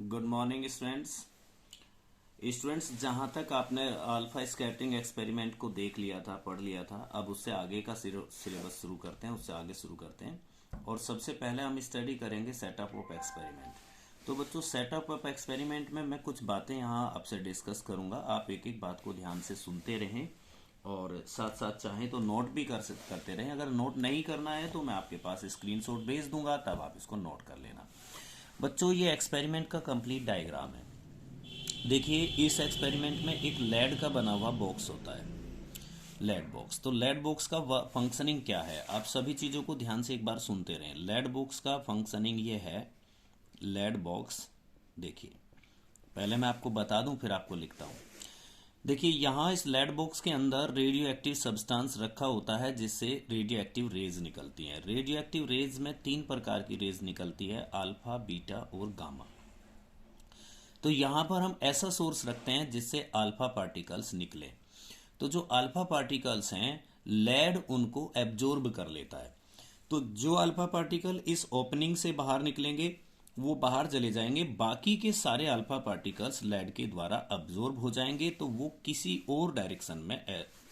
Good morning students जहाँ तक आपने अल्फा स्कैटरिंग एक्सपेरिमेंट को देख लिया था, पढ़ लिया था, अब उससे आगे का सिलेबस शुरू करते हैं, उससे आगे शुरू करते हैं। और सबसे पहले हम स्टडी करेंगे सेटअप ऑफ एक्सपेरिमेंट। तो बच्चों, सेटअप ऑफ एक्सपेरिमेंट में मैं कुछ बातें यहाँ आपसे डिस्कस करूँगा। आप एक एक बात को ध्यान से सुनते रहें और साथ साथ चाहें तो नोट भी करते रहें। अगर नोट नहीं करना है तो मैं आपके पास स्क्रीनशॉट भेज दूंगा, तब आप इसको नोट कर लेना। बच्चों, ये एक्सपेरिमेंट का कंप्लीट डायग्राम है। देखिए, इस एक्सपेरिमेंट में एक लेड का बना हुआ बॉक्स होता है, लेड बॉक्स। तो लेड बॉक्स का फंक्शनिंग क्या है, आप सभी चीज़ों को ध्यान से एक बार सुनते रहें। लेड बॉक्स का फंक्शनिंग ये है। लेड बॉक्स, देखिए पहले मैं आपको बता दूं फिर आपको लिखता हूँ। देखिए, यहाँ इस लेड बॉक्स के अंदर रेडियो एक्टिव सब्सटेंस रखा होता है जिससे रेडियो एक्टिव रेज निकलती हैं। रेडियो एक्टिव रेज में 3 प्रकार की रेज निकलती है, अल्फा, बीटा और गामा। तो यहाँ पर हम ऐसा सोर्स रखते हैं जिससे अल्फा पार्टिकल्स निकले। तो जो अल्फा पार्टिकल्स हैं, लेड उनको एब्जॉर्ब कर लेता है। तो जो अल्फा पार्टिकल इस ओपनिंग से बाहर निकलेंगे वो बाहर चले जाएंगे, बाकी के सारे अल्फा पार्टिकल्स लेड के द्वारा अब्जॉर्ब हो जाएंगे, तो वो किसी और डायरेक्शन में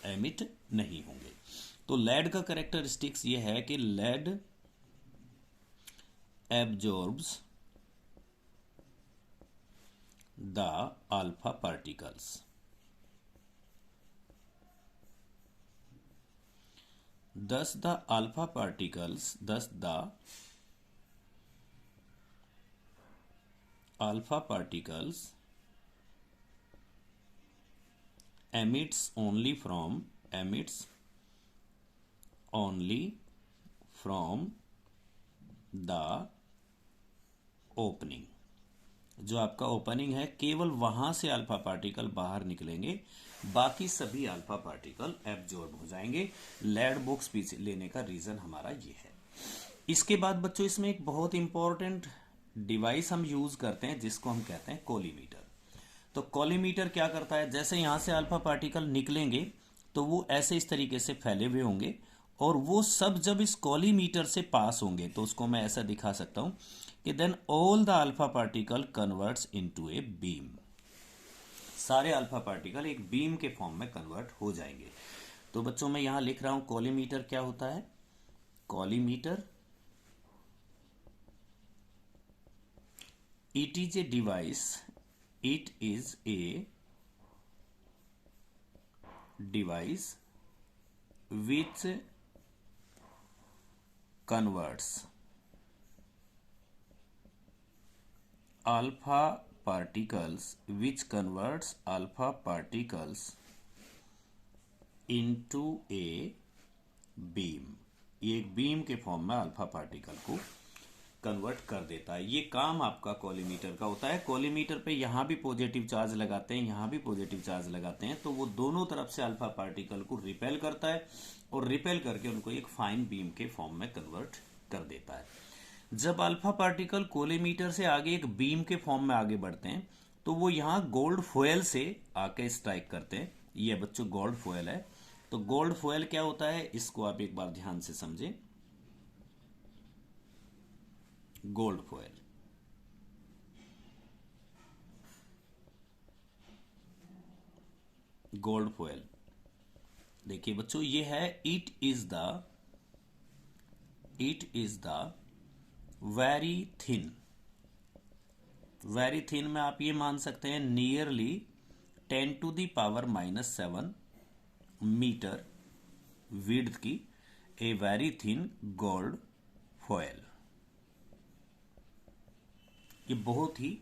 एमिट नहीं होंगे। तो लेड का कैरेक्टरिस्टिक्स ये है कि lead absorbs the alpha particles. Thus the alpha particles emits only from the opening। जो आपका ओपनिंग है, केवल वहां से अल्फा पार्टिकल बाहर निकलेंगे, बाकी सभी अल्फा पार्टिकल एब्जॉर्ब हो जाएंगे। लेड बॉक्स पीछे लेने का रीजन हमारा ये है। इसके बाद बच्चों, इसमें एक बहुत इंपॉर्टेंट डिवाइस हम यूज करते हैं जिसको हम कहते हैं कोलीमीटर। तो कोलीमीटर क्या करता है, जैसे यहां से अल्फा पार्टिकल निकलेंगे तो वो ऐसे इस तरीके से फैले हुए होंगे, और वो सब जब इस कोलीमीटर से पास होंगे तो उसको मैं ऐसा दिखा सकता हूं कि then all the alpha particle converts into a beam. सारे अल्फा पार्टिकल एक बीम के फॉर्म में कन्वर्ट हो जाएंगे। तो बच्चों, मैं यहां लिख रहा हूं कोलीमीटर क्या होता है। Collimator, it is a device which converts alpha particles into a beam। ये एक बीम के फॉर्म में अल्फा पार्टिकल को कन्वर्ट कर देता है। ये काम आपका कोलीमीटर का होता है। कोलीमीटर पे यहाँ भी पॉजिटिव चार्ज लगाते हैं, यहाँ भी पॉजिटिव चार्ज लगाते हैं, तो वो दोनों तरफ से अल्फा पार्टिकल को रिपेल करता है और रिपेल करके उनको एक फाइन बीम के फॉर्म में कन्वर्ट कर देता है। जब अल्फा पार्टिकल कोलीमीटर से आगे एक बीम के फॉर्म में आगे बढ़ते हैं तो वो यहाँ गोल्ड फॉयल से आके स्ट्राइक करते हैं। ये बच्चों गोल्ड फॉयल है। तो गोल्ड फॉयल क्या होता है, इसको आप एक बार ध्यान से समझें। गोल्ड फॉयल, गोल्ड फॉयल देखिए बच्चों, ये है it is the very thin. Very thin में आप ये मान सकते हैं नियरली 10⁻⁻⁷ मीटर विड्थ की a very thin gold foil. ये बहुत ही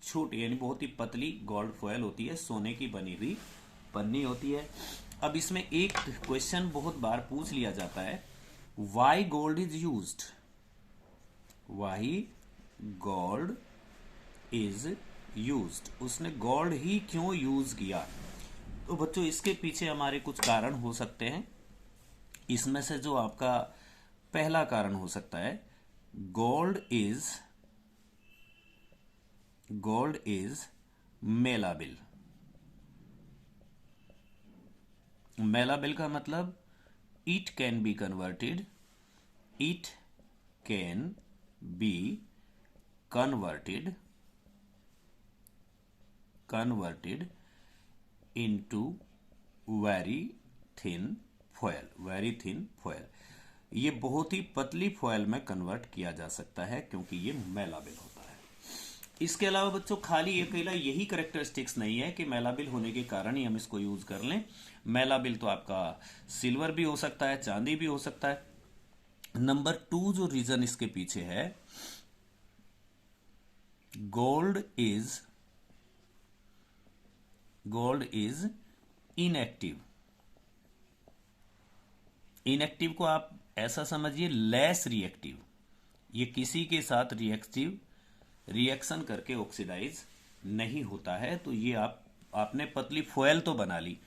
छोटी यानी बहुत ही पतली गोल्ड फॉयल होती है, सोने की बनी हुई पन्नी होती है। अब इसमें एक क्वेश्चन बहुत बार पूछ लिया जाता है, why gold is used, why gold is used, उसने गोल्ड ही क्यों यूज किया। तो बच्चों, इसके पीछे हमारे कुछ कारण हो सकते हैं। इसमें से जो आपका पहला कारण हो सकता है, गोल्ड इज मेलाबिल। मेलाबिल का मतलब it can be converted, it can be converted converted into very thin foil, very thin foil। ये बहुत ही पतली फॉयल में कन्वर्ट किया जा सकता है क्योंकि ये मेलाबिल होता है। इसके अलावा बच्चों खाली अकेला यही करेक्टरिस्टिक्स नहीं है कि मेलाबिल होने के कारण ही हम इसको यूज कर लें। मेलाबिल तो आपका सिल्वर भी हो सकता है, चांदी भी हो सकता है। नंबर 2 जो रीजन इसके पीछे है, गोल्ड इज इनएक्टिव। इनएक्टिव को आप ऐसा समझिए लेस रिएक्टिव। ये किसी के साथ रिएक्शन करके ऑक्सीडाइज नहीं होता है। तो ये आपने पतली फॉयल तो बना ली,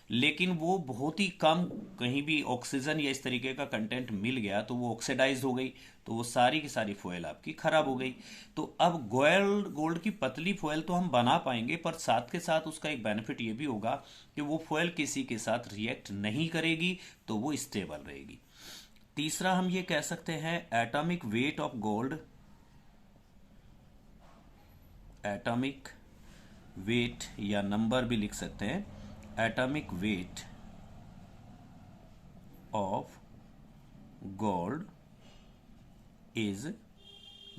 लेकिन वो बहुत ही कम, कहीं भी ऑक्सीजन या इस तरीके का कंटेंट मिल गया तो वो ऑक्सीडाइज हो गई, तो वो सारी की सारी फॉयल आपकी खराब हो गई। तो अब गोल्ड की पतली फॉयल तो हम बना पाएंगे, पर साथ के साथ उसका एक बेनिफिट ये भी होगा कि वो फॉयल किसी के साथ रिएक्ट नहीं करेगी, तो वो स्टेबल रहेगी। तीसरा हम ये कह सकते हैं atomic weight of gold, atomic weight या नंबर भी लिख सकते हैं, atomic weight of gold is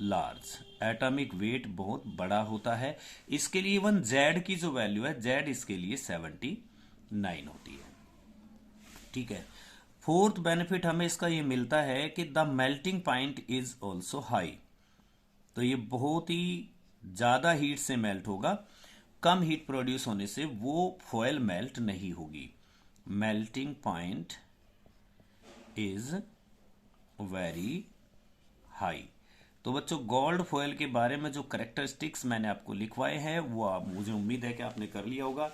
large. Atomic weight बहुत बड़ा होता है। इसके लिए इवन जेड की जो वैल्यू है, जेड इसके लिए 79 होती है। ठीक है। फोर्थ बेनिफिट हमें इसका ये मिलता है कि the melting point is also high. तो ये बहुत ही ज्यादा हीट से मेल्ट होगा। कम हीट प्रोड्यूस होने से वो फॉयल मेल्ट नहीं होगी। Melting point is very high. तो बच्चों गोल्ड फॉयल के बारे में जो करेक्टरिस्टिक्स मैंने आपको लिखवाए हैं वो आप, मुझे उम्मीद है कि आपने कर लिया होगा।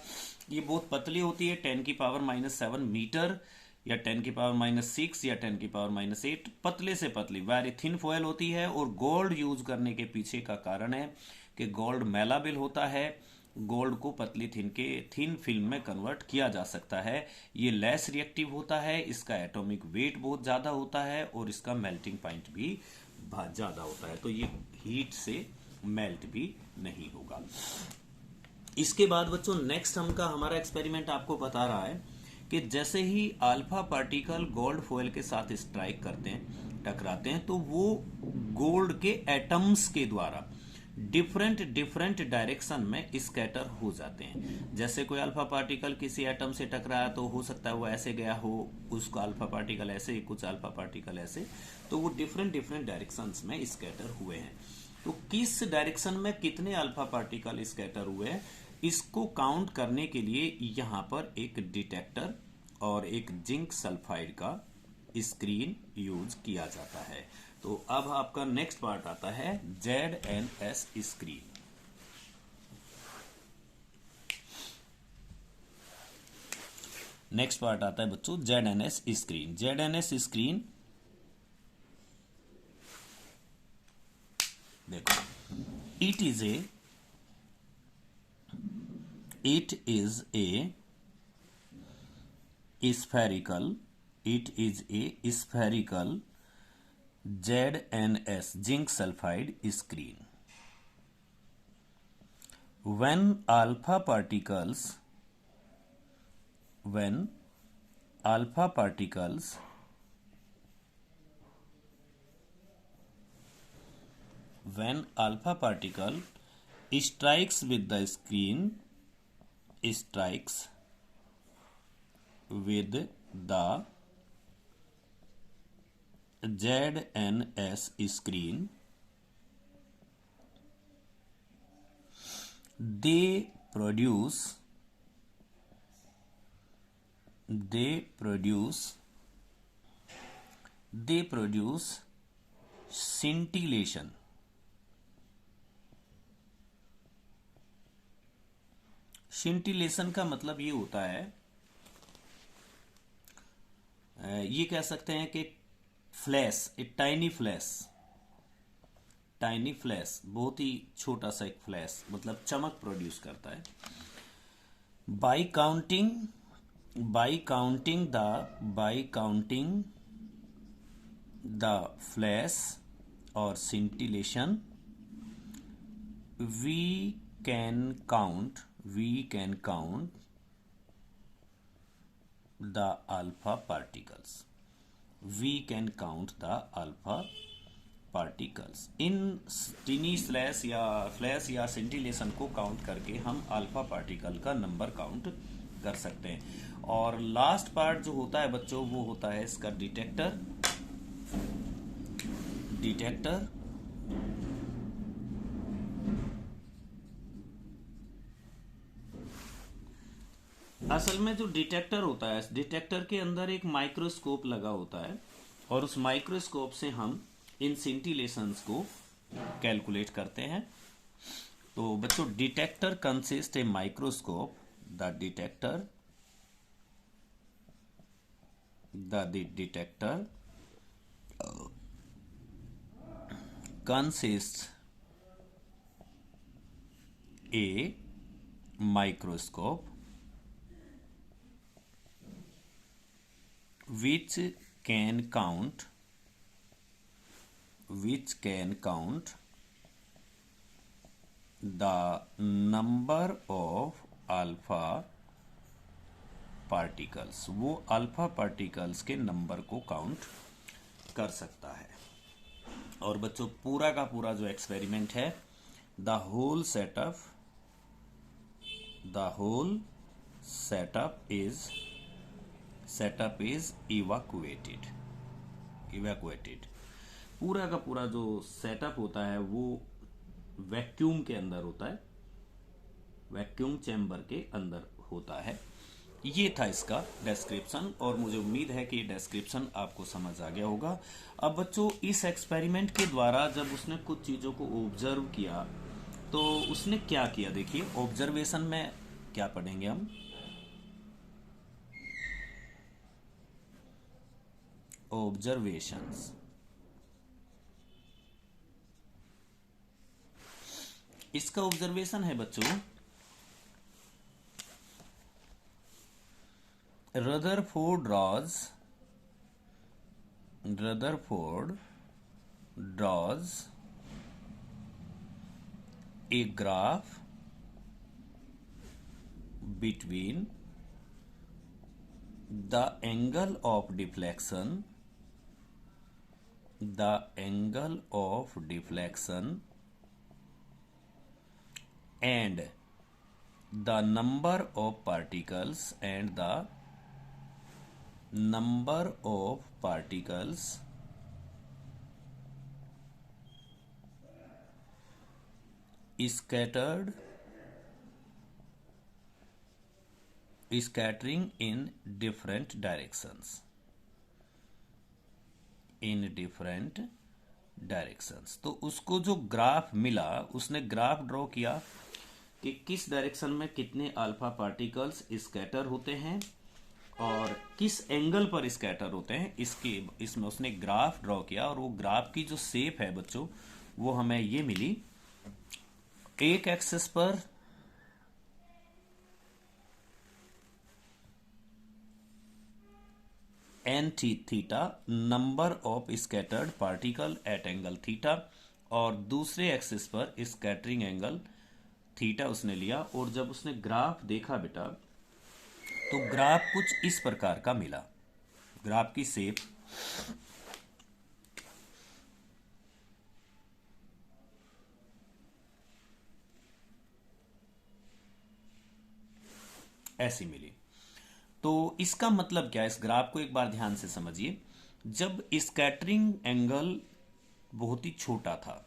ये बहुत पतली होती है, 10⁻⁻7 मीटर या 10⁻⁻6 या 10⁻⁻8, पतले से पतली वेरी थिन फॉयल होती है। और गोल्ड यूज करने के पीछे का कारण है कि गोल्ड मेलाबिल होता है। गोल्ड को पतली थिन फिल्म में कन्वर्ट किया जा सकता है। ये लेस रिएक्टिव होता है, इसका एटॉमिक वेट बहुत ज्यादा होता है और इसका मेल्टिंग पॉइंट भी ज्यादा होता है, तो ये हीट से मेल्ट भी नहीं होगा। इसके बाद बच्चों नेक्स्ट हमारा एक्सपेरिमेंट आपको बता रहा है कि जैसे ही अल्फा पार्टिकल गोल्ड फॉयल के साथ स्ट्राइक करते हैं, टकराते हैं, तो वो गोल्ड के एटम्स के द्वारा डिफरेंट डायरेक्शन में स्कैटर हो जाते हैं। जैसे कोई अल्फा पार्टिकल किसी एटम से टकराया तो हो सकता है वो ऐसे गया हो, उसका अल्फा पार्टिकल ऐसे, कुछ अल्फा पार्टिकल ऐसे, तो वो डिफरेंट डायरेक्शंस में स्कैटर हुए हैं। तो किस डायरेक्शन में कितने अल्फा पार्टिकल स्कैटर हुए हैं, इसको काउंट करने के लिए यहाँ पर एक डिटेक्टर और एक जिंक सल्फाइड का स्क्रीन यूज किया जाता है। तो अब आपका नेक्स्ट पार्ट आता है ZNS स्क्रीन। नेक्स्ट पार्ट आता है बच्चों ZNS स्क्रीन। ZNS स्क्रीन देखो, it is a spherical ZNS zinc sulfide screen. When alpha particles strikes with the screen, ZNS screen, they produce scintillation। scintillation का मतलब ये होता है, ये कह सकते हैं कि फ्लैश, एक टाइनी फ्लैश, बहुत ही छोटा सा एक फ्लैश, मतलब चमक प्रोड्यूस करता है। बाई काउंटिंग द फ्लैश और scintillation, we can count we can count the alpha particles. We can count the alpha particles. In tiny slash या फ्लैश या सेंटिलेशन को काउंट करके हम अल्फा पार्टिकल का नंबर काउंट कर सकते हैं। और लास्ट पार्ट जो होता है बच्चों, वो होता है इसका डिटेक्टर। डिटेक्टर असल में जो डिटेक्टर होता है, डिटेक्टर के अंदर एक माइक्रोस्कोप लगा होता है और उस माइक्रोस्कोप से हम इन सिंटिलेशंस को कैलकुलेट करते हैं। तो बच्चों detector consist a microscope, the detector consists a microscope which can count the number of alpha particles। वो अल्फा पार्टिकल्स के नंबर को काउंट कर सकता है। और बच्चों पूरा का पूरा जो एक्सपेरिमेंट है, the whole setup is evacuated. पूरा का पूरा जो सेटअप होता है वो वैक्यूम के अंदर होता है, वैक्यूम चैम्बर के अंदर होता है। ये था इसका डिस्क्रिप्शन और मुझे उम्मीद है कि ये डिस्क्रिप्शन आपको समझ आ गया होगा। अब बच्चों इस एक्सपेरिमेंट के द्वारा जब उसने कुछ चीज़ों को ऑब्जर्व किया तो उसने क्या किया, देखिए ऑब्जर्वेशन में क्या पढ़ेंगे हम। ऑब्जर्वेशंस, इसका ऑब्जर्वेशन है बच्चों, Rutherford draws a graph between the angle of deflection and the number of particles scattering in different directions। तो उसको जो ग्राफ मिला, उसने ग्राफ ड्रॉ किया कि किस डायरेक्शन में कितने अल्फा पार्टिकल्स स्कैटर होते हैं और किस एंगल पर स्कैटर होते हैं। इसमें उसने ग्राफ ड्रॉ किया और वो ग्राफ की जो शेप है बच्चों वो हमें ये मिली। एक एक्सिस पर N theta, number of scattered particle at angle theta, और दूसरे एक्सिस पर स्कैटरिंग एंगल थीटा उसने लिया। और जब उसने ग्राफ देखा बेटा तो ग्राफ कुछ इस प्रकार का मिला। ग्राफ की शेप ऐसी मिली। तो इसका मतलब क्या है, इस ग्राफ को एक बार ध्यान से समझिए। जब स्कैटरिंग एंगल बहुत ही छोटा था,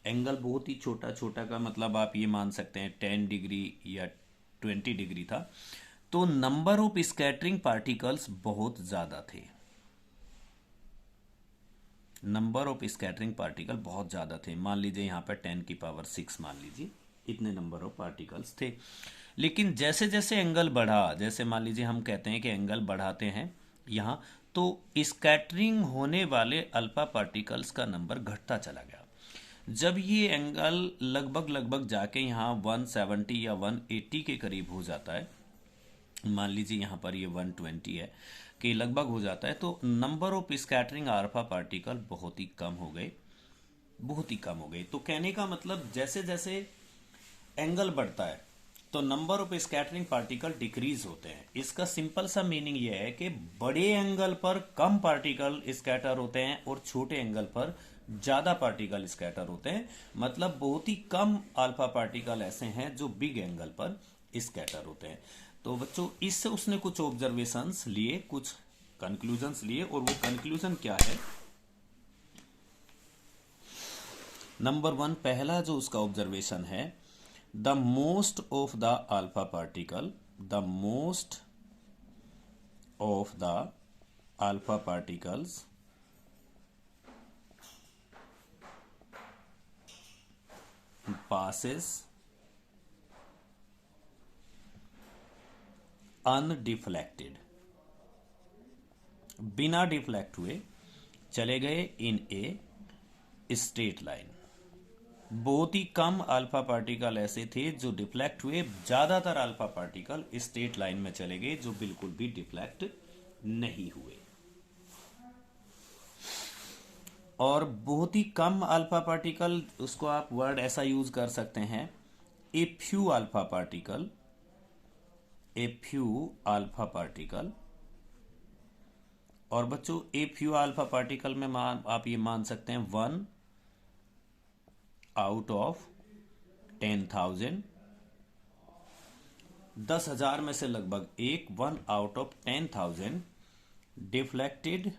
एंगल बहुत ही छोटा का मतलब आप ये मान सकते हैं 10 डिग्री या 20 डिग्री था, तो नंबर ऑफ स्कैटरिंग पार्टिकल्स बहुत ज्यादा थे। नंबर ऑफ स्कैटरिंग पार्टिकल बहुत ज्यादा थे। मान लीजिए यहाँ पर 10⁶ मान लीजिए, इतने नंबर ऑफ पार्टिकल्स थे। लेकिन जैसे जैसे एंगल बढ़ा, जैसे मान लीजिए हम कहते हैं कि एंगल बढ़ाते हैं यहाँ, तो स्कैटरिंग होने वाले अल्फा पार्टिकल्स का नंबर घटता चला गया। जब ये एंगल लगभग जाके यहाँ 170 या 180 के करीब हो जाता है, मान लीजिए यहाँ पर ये 120 है कि लगभग हो जाता है, तो number of scattering alpha particle बहुत ही कम हो गए। तो कहने का मतलब जैसे जैसे एंगल बढ़ता है तो number of scattering particle decrease होते हैं। इसका सिंपल सा मीनिंग यह है कि बड़े एंगल पर कम पार्टिकल स्कैटर होते हैं और छोटे एंगल पर ज्यादा पार्टिकल स्कैटर होते हैं। मतलब बहुत ही कम अल्फा पार्टिकल ऐसे हैं जो बिग एंगल पर स्कैटर होते हैं। तो बच्चों इससे उसने कुछ ऑब्जर्वेशंस लिए, कुछ कंक्लूजन्स लिए, और वो कंक्लूजन क्या है? नंबर 1, पहला जो उसका ऑब्जर्वेशन है, the most of the alpha particle, the most of the alpha particles passes undeflected, बिना डिफ्लेक्ट हुए चले गए इन ए स्ट्रेट लाइन। बहुत ही कम अल्फा पार्टिकल ऐसे थे जो डिफ्लेक्ट हुए, ज्यादातर अल्फा पार्टिकल स्ट्रेट लाइन में चले गए जो बिल्कुल भी डिफ्लेक्ट नहीं हुए। और बहुत ही कम अल्फा पार्टिकल, उसको आप वर्ड ऐसा यूज कर सकते हैं, a few alpha particle, a few alpha particle. और बच्चों ए फ्यू अल्फा पार्टिकल में आप ये मान सकते हैं 1 आउट ऑफ 10,000, 10,000 में से लगभग एक, 1 out of 10,000 deflected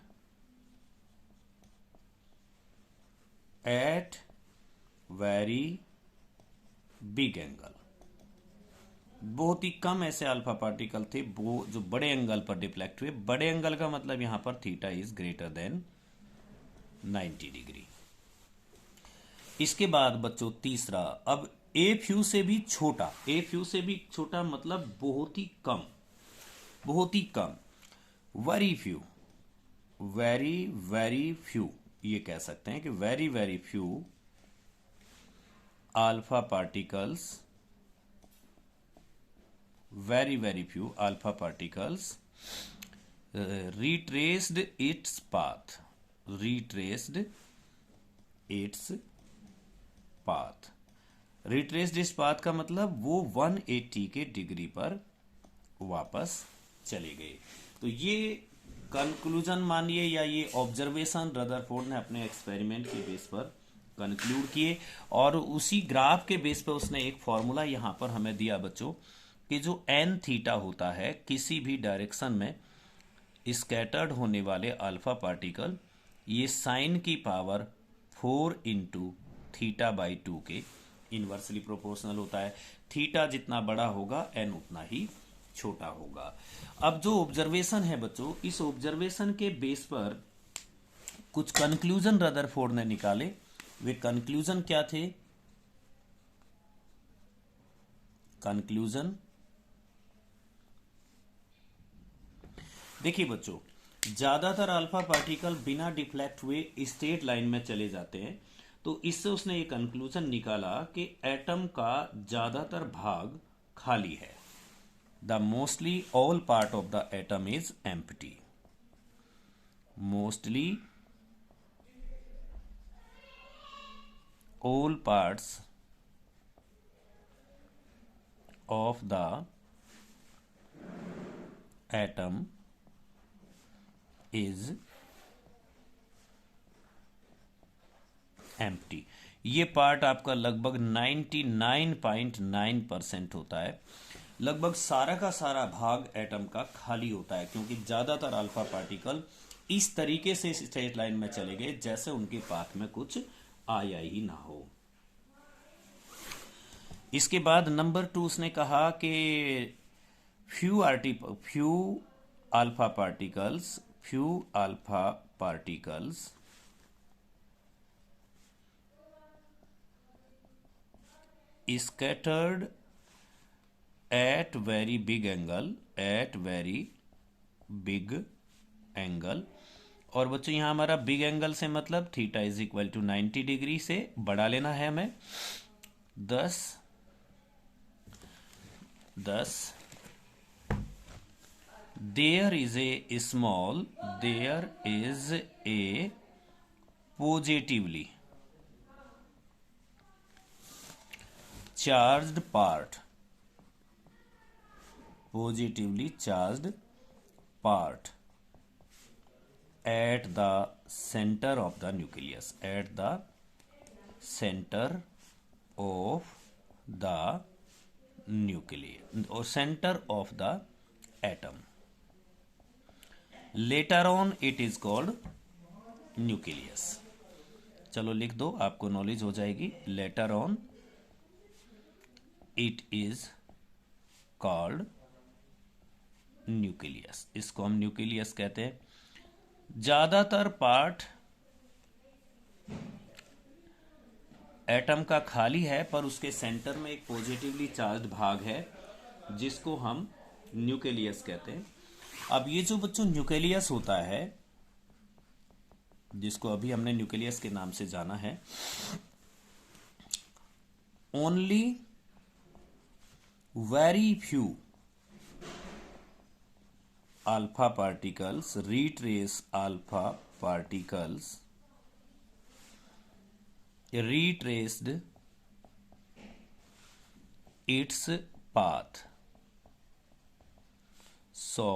at very big angle. बहुत ही कम ऐसे अल्फा पार्टिकल थे वो जो बड़े एंगल पर डिफ्लेक्ट हुए। बड़े एंगल का मतलब यहां पर theta is greater than 90 degree. इसके बाद बच्चों तीसरा, अब ए फ्यू से भी छोटा, ए फ्यू से भी छोटा मतलब बहुत ही कम, बहुत ही कम, very few, very very few, ये कह सकते हैं कि very very few alpha particles, very very few alpha particles retraced its path, retraced its path, retraced its path का मतलब वो 180 के डिग्री पर वापस चले गए। तो ये कंक्लूजन मानिए या ये ऑब्जर्वेशन रदरफोर्ड ने अपने एक्सपेरिमेंट के बेस पर कंक्लूड किए, और उसी ग्राफ के बेस पर उसने एक फॉर्मूला यहां पर हमें दिया बच्चों कि जो एन थीटा होता है किसी भी डायरेक्शन में स्कैटर्ड होने वाले अल्फा पार्टिकल, ये साइन की पावर 4 इंटू थीटा बाई 2 के इनवर्सली प्रोपोर्शनल होता है। थीटा जितना बड़ा होगा एन उतना ही छोटा होगा। अब जो ऑब्जर्वेशन है बच्चों, इस ऑब्जर्वेशन के बेस पर कुछ कंक्लूजन रदरफोर्ड ने निकाले। वे कंक्लूजन क्या थे? कंक्लूजन देखिए बच्चों, ज्यादातर अल्फा पार्टिकल बिना डिफ्लेक्ट हुए स्ट्रेट लाइन में चले जाते हैं। तो इससे उसने ये कंक्लूजन निकाला कि एटम का ज्यादातर भाग खाली है। The mostly all part of the atom is empty, mostly all parts of the atom is empty। ये पार्ट आपका लगभग 99.9% होता है। लगभग सारा का सारा भाग एटम का खाली होता है, क्योंकि ज्यादातर अल्फा पार्टिकल इस तरीके से स्ट्रेट लाइन में चले गए जैसे उनके पाथ में कुछ आया ही ना हो। इसके बाद नंबर 2 उसने कहा कि few alpha particles scattered at very big angle, और बच्चों यहां हमारा बिग एंगल से मतलब theta is equal to 90 degree से बढ़ा लेना है हमें। 10 there is a positively charged part positively charged part at the center of the nucleus, at the center of the nucleus or center of the atom. Later on it is called nucleus. चलो लिख दो, आपको knowledge हो जाएगी. Later on it is called nucleus. इसको हम nucleus कहते हैं. ज्यादातर पार्ट एटम का खाली है, पर उसके सेंटर में एक पॉजिटिवली चार्ज्ड भाग है जिसको हम न्यूक्लियस कहते हैं. अब ये जो बच्चों न्यूक्लियस होता है, जिसको अभी हमने न्यूक्लियस के नाम से जाना है, only very few alpha particles, retrace alpha particles retraced its path. So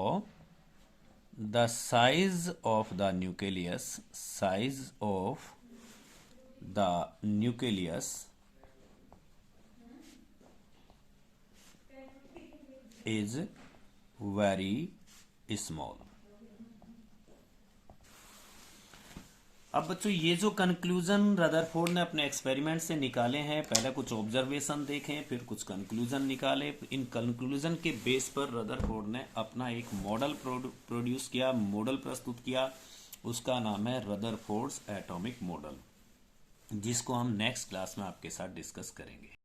the size of the nucleus is very small. अब बच्चों ये जो कंक्लूजन रदरफोर्ड ने अपने एक्सपेरिमेंट से निकाले हैं, पहले कुछ ऑब्जर्वेशन देखें, फिर कुछ कंक्लूजन निकाले. इन कंक्लूजन के बेस पर रदरफोर्ड ने अपना एक मॉडल प्रोड्यूस किया, मॉडल प्रस्तुत किया. उसका नाम है रदरफोर्ड्स एटॉमिक मॉडल, जिसको हम नेक्स्ट क्लास में आपके साथ डिस्कस करेंगे.